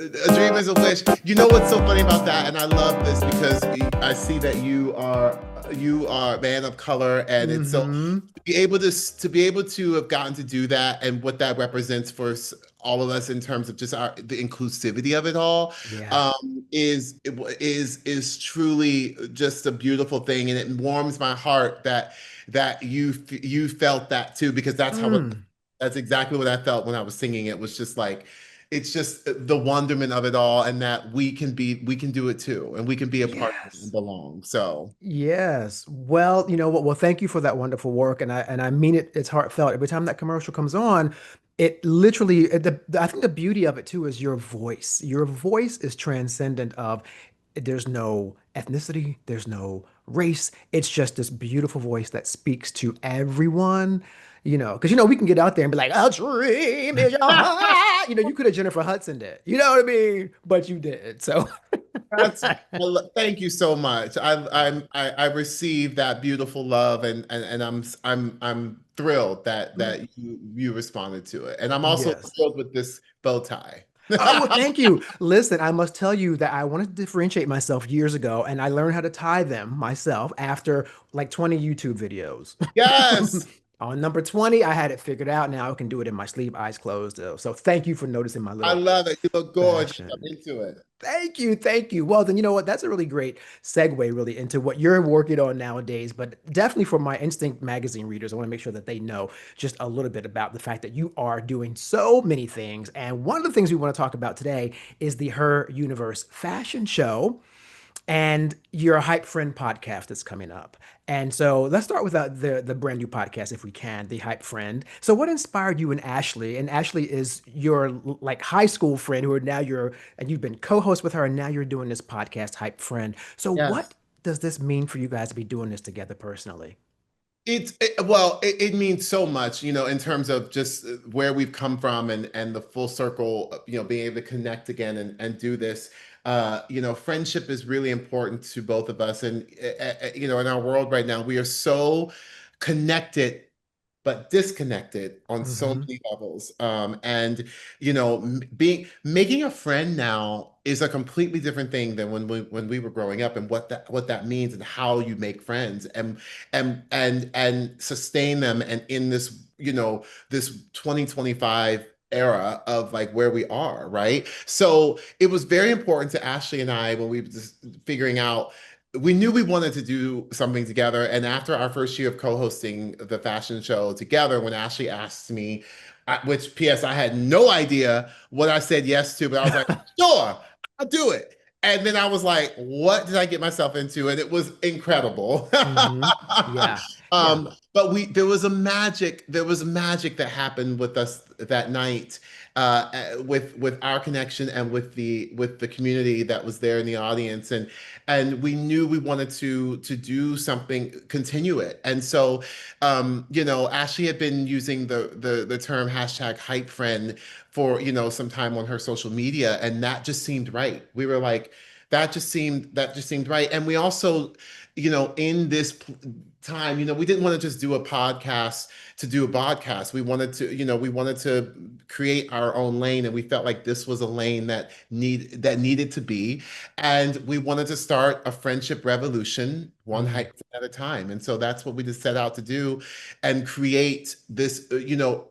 a dream is a wish. You know what's so funny about that? And I love this because I see that you are a man of color, and it's so Hmm. to be able to have gotten to do that and what that represents for all of us in terms of just the inclusivity of it all Yeah. is truly just a beautiful thing, and it warms my heart that you felt that too, because Mm. that's exactly what I felt when I was singing. It was just like it's just the wonderment of it all, and that we can do it too, and we can be a part of it and Yes. belong. So Yes. Well, you know what? Well, thank you for that wonderful work, and I mean it. It's heartfelt. Every time that commercial comes on, it literally. I think the beauty of it too is your voice. Your voice is transcendent of. There's no ethnicity. There's no race. It's just this beautiful voice that speaks to everyone. Because we can get out there and be like, "A dream is your heart." You could have Jennifer Hudson did. You know what I mean? But you did. So. that's thank you so much. I received that beautiful love, and I'm thrilled that you responded to it, and I'm also Yes. thrilled with this bow tie. Oh, well, thank you. Listen, I must tell you that I wanted to differentiate myself years ago, and I learned how to tie them myself after like 20 YouTube videos. Yes, On number 20, I had it figured out. Now I can do it in my sleep, eyes closed. So thank you for noticing my I little love it. You look gorgeous. I'm fashion. into it. Thank you. Thank you. Well, then, you know what? That's a really great segue, really, into what you're working on nowadays. But definitely for my Instinct magazine readers, I want to make sure that they know just a little bit about the fact that you are doing so many things. And one of the things we want to talk about today is the Her Universe fashion show and your Hype Friend podcast that's coming up. And so let's start with the brand new podcast, if we can, the Hype Friend. So what inspired you and Ashley? And Ashley is your like high school friend who are now and you've been co-host with her, and now you're doing this podcast, Hype Friend. So Yes. what does this mean for you guys to be doing this together personally? Well, it means so much, in terms of just where we've come from, and the full circle, being able to connect again and do this. Friendship is really important to both of us, and in our world right now, we are so connected but disconnected on so Hmm. many levels. And being making a friend now is a completely different thing than when we were growing up, and what that means, and how you make friends, and sustain them, and in this 2025 era of like where we are, right? So it was very important to Ashley and I when we were just figuring out, we knew we wanted to do something together. And after our first year of co-hosting the fashion show together, when Ashley asked me, which PS, I had no idea what I said yes to, but I was like, sure, I'll do it. And then I was like, what did I get myself into? And it was incredible. Hmm. Yeah. Yeah. But there was magic that happened with us that night, with our connection, and with the community that was there in the audience, and we knew we wanted to do something, continue it. And so, Ashley had been using the term hashtag hype friend for, some time on her social media, and that just seemed right. We were like, that just seemed right. And we also, in this time, we didn't want to just do a podcast to do a podcast. We wanted to create our own lane, and we felt like this was a lane that needed to be. And we wanted to start a friendship revolution, one Mm. hike at a time. And so that's what we just set out to do, and create this,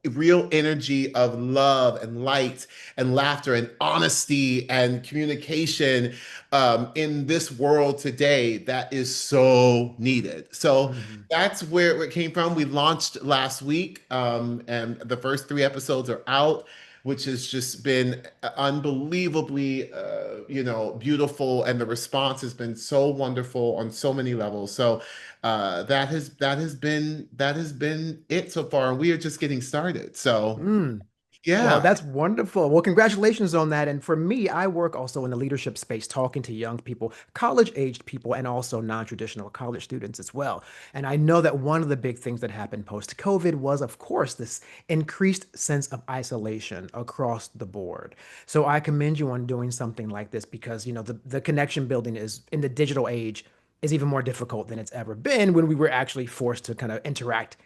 real energy of love and light and laughter and honesty and communication, in this world today that is so needed. So Hmm. that's where it came from. We launched last week, and the first three episodes are out, which has just been unbelievably, beautiful, and the response has been so wonderful on so many levels. So that has been it so far, and we are just getting started. So Mm. Well, yeah. that's wonderful. Well, congratulations on that. And for me, I work also in the leadership space, talking to young people, college-aged people, and also non-traditional college students as well. And I know that one of the big things that happened post-COVID was, of course, this increased sense of isolation across the board. So I commend you on doing something like this because, the connection building is in the digital age is even more difficult than it's ever been when we were actually forced to kind of interact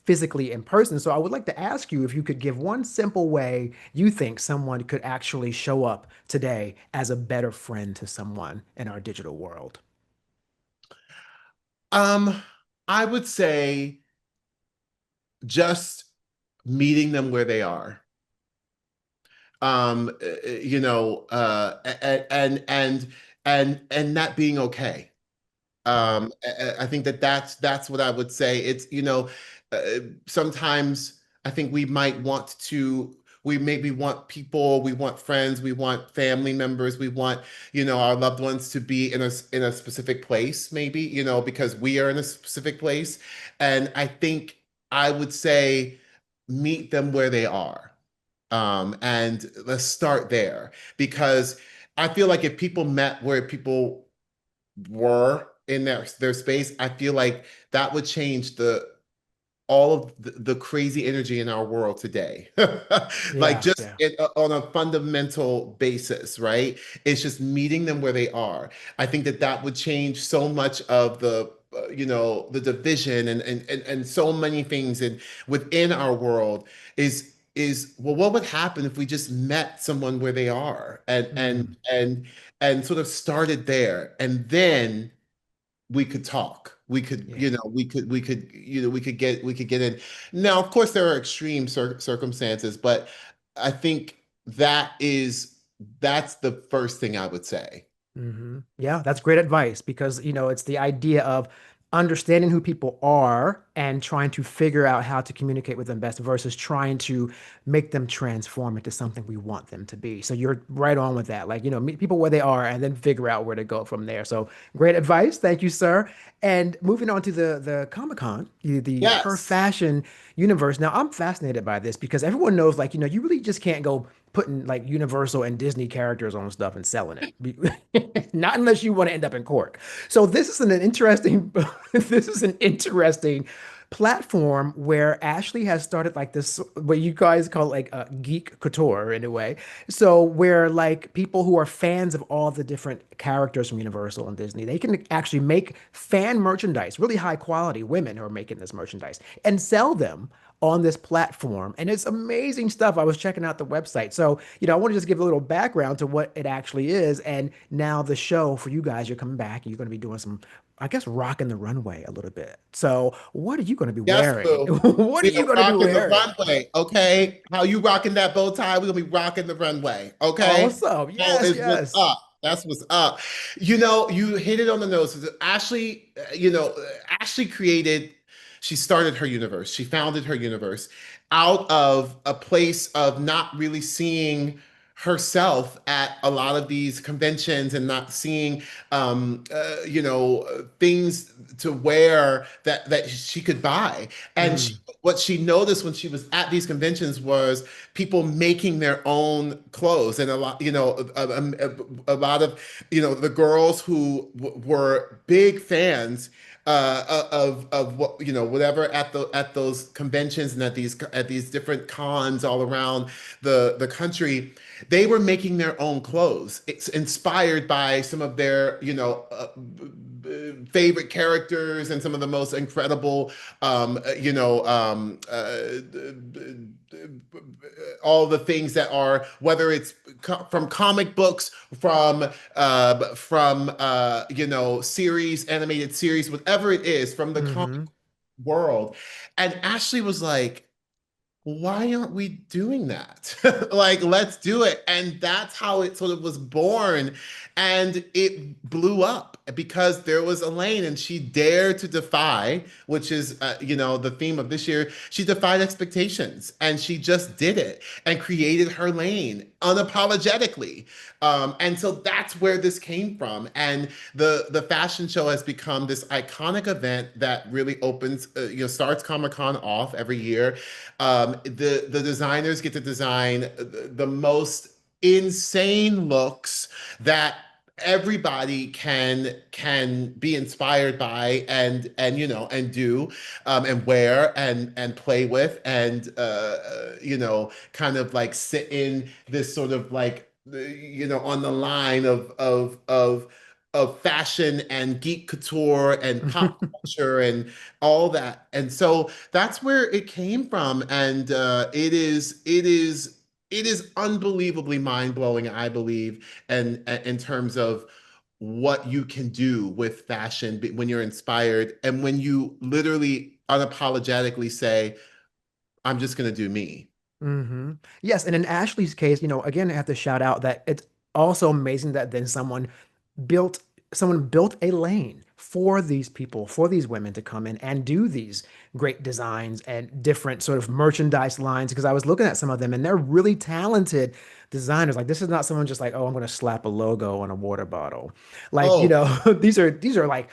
physically in person. So I would like to ask you if you could give one simple way you think someone could actually show up today as a better friend to someone in our digital world. Um, I would say just meeting them where they are. You know, and that being okay. I think that that's what I would say. It's, sometimes I think we maybe want people, we want friends, we want family members, we want, our loved ones to be in a specific place, maybe, because we are in a specific place. And I think I would say meet them where they are. And let's start there because I feel like if people met where people were in their space, I feel like that would change the all of the crazy energy in our world today. Like Yeah, just yeah. on a fundamental basis, right? It's just meeting them where they are. I think that that would change so much of the division and so many things and within our world is well, what would happen if we just met someone where they are Mm, and sort of started there and then we could talk. We could, yeah. we could get in. Now, of course, there are extreme circumstances, but I think that's the first thing I would say. Yeah, that's great advice because, it's the idea of understanding who people are and trying to figure out how to communicate with them best versus trying to make them transform into something we want them to be. So you're right on with that. Like, meet people where they are and then figure out where to go from there. So great advice. Thank you, sir. And moving on to the Comic-Con, the her Yes. fashion universe. Now, I'm fascinated by this because everyone knows, like, you really just can't go putting like Universal and Disney characters on stuff and selling it. Not unless you want to end up in court. So this is an interesting this is an interesting platform where Ashley has started like this, what you guys call like a geek couture in a way. So where like people who are fans of all the different characters from Universal and Disney, they can actually make fan merchandise, really high quality women who are making this merchandise and sell them on this platform. And it's amazing stuff. I was checking out the website. So, I want to just give a little background to what it actually is. And now the show for you guys, you're coming back and you're going to be doing some, I guess, rocking the runway a little bit. So, what are you going to be Yes, wearing? boo. What are We you are going to be rocking the wearing? runway, okay? How you rocking that bow tie? We're gonna be rocking the runway, okay? Awesome. So Yes, is what's yes. up. That's what's up. You hit it on the nose. Ashley, Ashley she started her universe. She founded her universe out of a place of not really seeing herself at a lot of these conventions and not seeing things to wear that she could buy. And Mm, what she noticed when she was at these conventions was people making their own clothes, and a lot, a lot of, the girls who were big fans of what, whatever at those conventions and at these different cons all around the country, they were making their own clothes. It's inspired by some of their, favorite characters and some of the most incredible, all the things that are, whether it's from comic books, series, animated series, whatever it is from the comic mm-hmm. world. And Ashley was like, why aren't we doing that? Like, let's do it. And that's how it sort of was born. And it blew up because there was a lane and she dared to defy, which is, the theme of this year. She defied expectations and she just did it and created her lane unapologetically. And so that's where this came from. And the fashion show has become this iconic event that really opens, starts Comic-Con off every year. The designers get to design the most insane looks that everybody can be inspired by and do and wear and play with and kind of like sit in this sort of like on the line of of fashion and geek couture and pop culture and all that. And so that's where it came from. And it is unbelievably mind-blowing, I believe, and in terms of what you can do with fashion when you're inspired and when you literally unapologetically say, I'm just going to do me. Yes, and in Ashley's case, again, I have to shout out that it's also amazing that then built someone built a lane for these people, for these women to come in and do these great designs and different sort of merchandise lines. Because I was looking at some of them and they're really talented designers. Like this is not someone just like, oh, I'm going to slap a logo on a water bottle. Like, Oh, these are like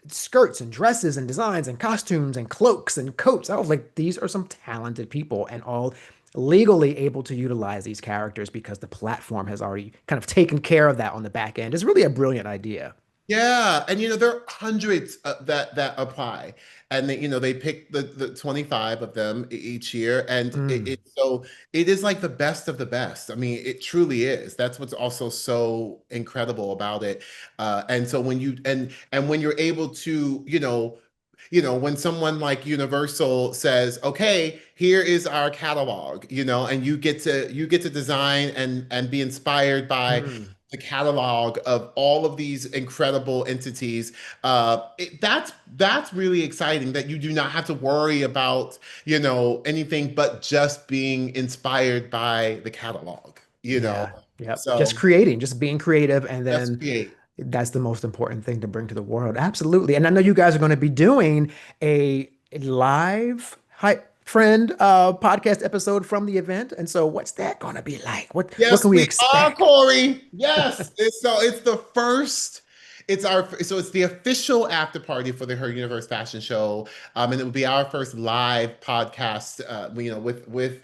skirts and dresses and designs and costumes and cloaks and coats. I was like, these are some talented people and all legally able to utilize these characters because the platform has already kind of taken care of that on the back end. It's really a brilliant idea. yeah, and there are hundreds that apply, and they pick the 25 of them each year, and Mm, it is like the best of the best. I mean, it truly is. That's what's also so incredible about it. And so when you're able to, when someone like Universal says, "Okay, here is our catalog," and you get to design and be inspired by mm. the catalog of all of these incredible entities. That's really exciting that you do not have to worry about, anything but just being inspired by the catalog, Yeah. Yep. Just So creating, just being creative, and let's then create. that's the most important thing to bring to the world. Absolutely. And I know you guys are going to be doing a live Hype Friend podcast episode from the event. And so what's that going to be like? What Yes, can we we are, expect? Corey. Yes. It's the first. It's the official after party for the Her Universe Fashion Show, and it will be our first live podcast. With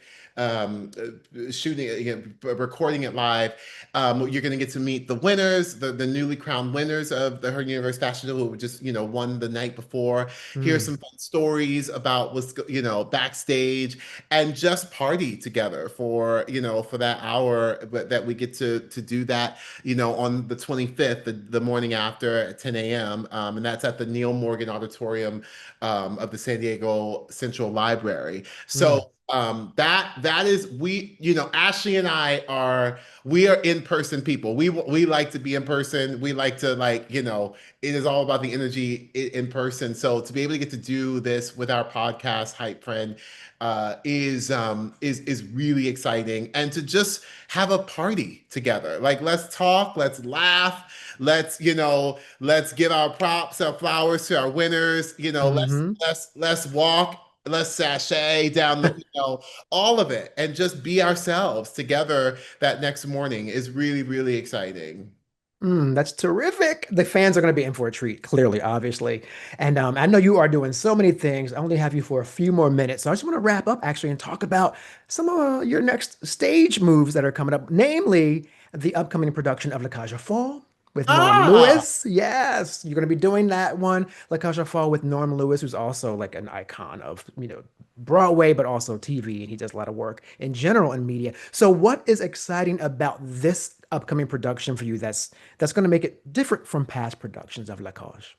shooting, recording it live. You're going to get to meet the winners, the newly crowned winners of the Her Universe Fashion Show, who just won the night before. Hear Mm, some fun stories about backstage and just party together for for that hour that we get to do that on the 25th, the morning after at 10 a.m. And that's at the Neil Morgan Auditorium of the San Diego Central Library. mm. So that is Ashley and we are in-person people. We like to be in person. We like to it is all about the energy in person. So to be able to get to do this with our podcast, Hype Friend, is really exciting, and to just have a party together. Like let's talk, let's laugh, let's give our props, our flowers to our winners. Hmm. Let's walk. Let's sashay down all of it and just be ourselves together that next morning is really, really exciting. That's terrific. The fans are going to be in for a treat, clearly, obviously. And I know you are doing so many things. I only have you for a few more minutes. So I just want to wrap up actually and talk about some of your next stage moves that are coming up, namely the upcoming production of La Cage aux Folles with Norm Ah, Lewis. Yes, you're going to be doing that one, La Cage aux Folles with Norm Lewis, who's also like an icon of, Broadway, but also TV, and he does a lot of work in general in media. So, what is exciting about this upcoming production for you that's going to make it different from past productions of La Cage?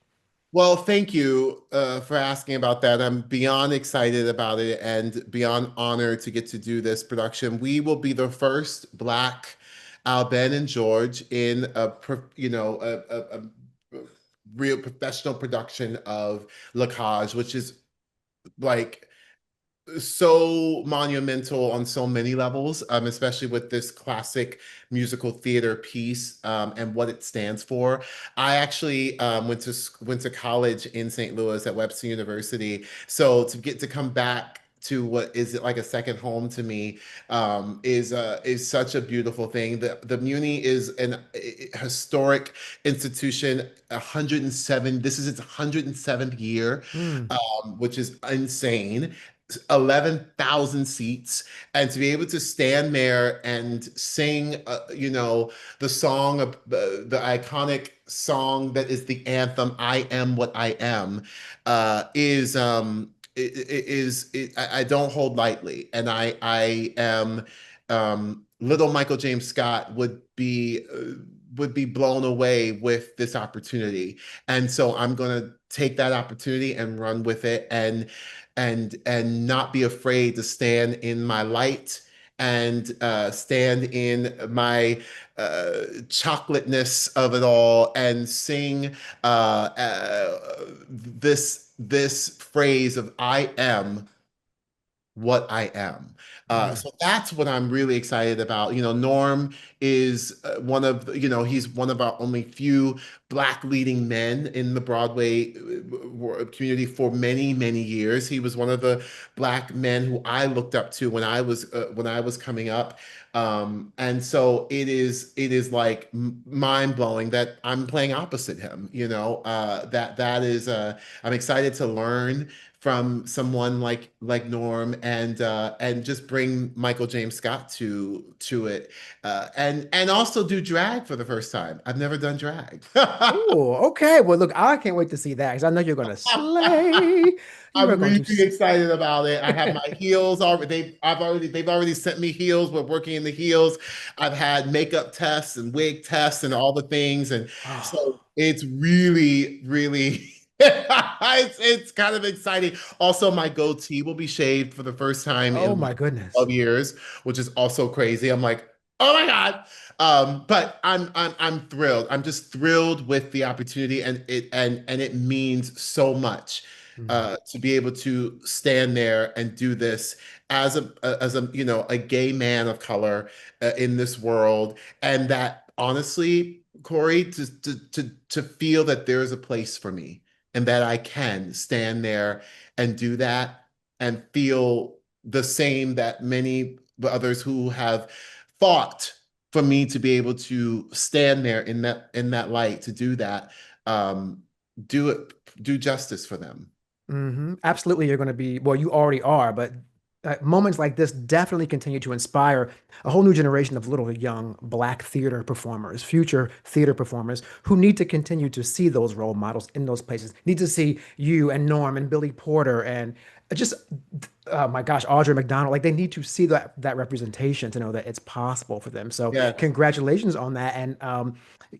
well, thank you for asking about that. I'm beyond excited about it and beyond honored to get to do this production. We will be the first Black Ben and George in a real professional production of La Cage, which is like so monumental on so many levels, especially with this classic musical theater piece and what it stands for. I actually went to college in St. Louis at Webster University, so to get to come back to what is like a second home to me is such a beautiful thing. The Muni is a historic institution. 107. This is its 107th year, Mm, which is insane. 11,000 seats, and to be able to stand there and sing the song of the iconic song that is the anthem, I am what I am, is I don't hold lightly, and I am little Michael James Scott would be would be blown away with this opportunity. And so I'm going to take that opportunity and run with it, and not be afraid to stand in my light, and stand in my chocolateness of it all, and sing this phrase of "I am what I am." Mm. So that's what I'm really excited about. Norm is he's one of our only few Black leading men in the Broadway community for many, many years. He was one of the Black men who I looked up to when I was coming up. And so it is like mind blowing that I'm playing opposite him. That is I'm excited to learn from someone like Norm, and just bring Michael James Scott to it, and also do drag for the first time. I've never done drag. Oh, okay. Well, look, I can't wait to see that because I know you're going to slay. You are I'm going really to. excited about it. I have my heels already. They've already sent me heels. We're working in the heels. I've had makeup tests and wig tests and all the things, and so Oh, it's really, really it's kind of exciting. Also, my goatee will be shaved for the first time oh in my like goodness. 12 years, which is also crazy. I'm like, oh my God. But I'm thrilled. I'm just thrilled with the opportunity, and it means so much Mm, to be able to stand there and do this as a a gay man of color in this world, and that honestly, Corey, to feel that there is a place for me, and that I can stand there and do that, and feel the same that many others who have fought for me to be able to stand there in that light, to do that, um, do justice for them. Absolutely, you're going to be, well, you already are, but moments like this definitely continue to inspire a whole new generation of little young Black theater performers, future theater performers who need to continue to see those role models in those places, need to see you and Norm and Billy Porter and just, my gosh, Audra McDonald. Like they need to see that representation to know that it's possible for them. So Yes. congratulations on that. And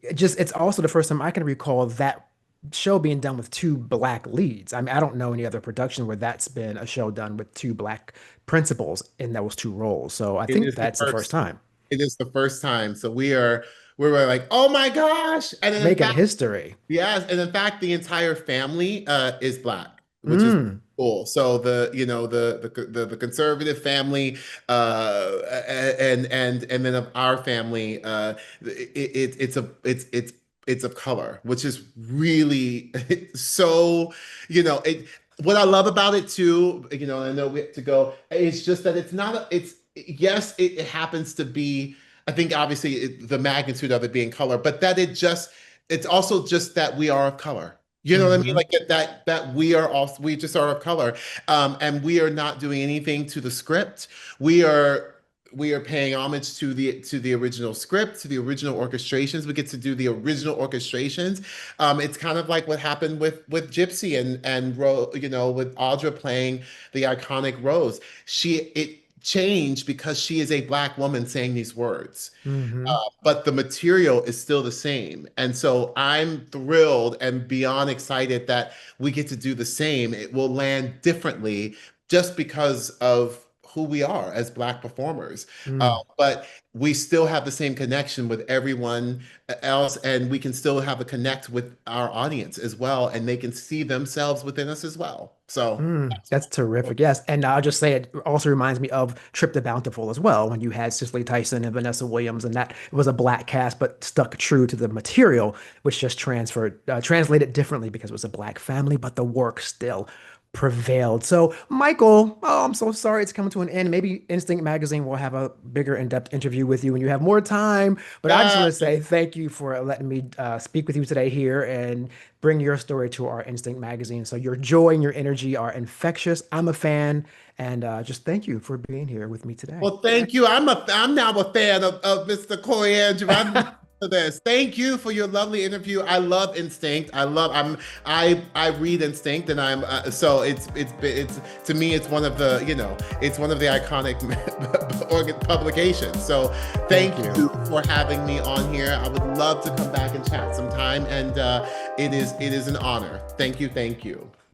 it's also the first time I can recall that show being done with two Black leads. I mean, I don't know any other production where that's been a show done with two Black principals in those two roles. So I It think is the that's the first first. time It is the first time. So we were like, oh my gosh. And then in making fact, history. yes, and in fact, the entire family is Black, which is Mm, cool. So the conservative family, and then of our family, it's of color, which is really so, it. What I love about it too, I know we have to go. It's just that it's not. It's yes, it happens to be. I think obviously the magnitude of it being color, but that it's also just that we are of color. You know what I mean? hmm Like that we just are of color. And we are not doing anything to the script. We are we are paying homage to the original script, to the original orchestrations. We get to do the original orchestrations. It's kind of like what happened with Gypsy with Audra playing the iconic Rose. It changed because she is a Black woman saying these words, hmm but the material is still the same. And so I'm thrilled and beyond excited that we get to do the same. It will land differently just because of who we are as Black performers. mm, But we still have the same connection with everyone else, and we can still have a connect with our audience as well, and they can see themselves within us as well. So that's That's terrific. Yes. And I'll just say it also reminds me of Trip the Bountiful as well, when you had Cicely Tyson and Vanessa Williams, and that was a Black cast, but stuck true to the material, which just translated differently because it was a Black family, but the work still prevailed. So, Michael, oh, I'm so sorry it's coming to an end. Maybe Instinct Magazine will have a bigger in-depth interview with you when you have more time. But I just yeah. want to say thank you for letting me speak with you today here and bring your story to our Instinct Magazine. So your joy and your energy are infectious. I'm a fan, and just thank you for being here with me today. Well, thank you. I'm now a fan of Mr. Corey Andrew. for this. Thank you for your lovely interview. I love Instinct. I read Instinct, and I'm so it's to me it's one of the it's one of the iconic publications. So Thank thank you you. for having me on here. I would love to come back and chat sometime, and it is an honor. Thank you, thank you.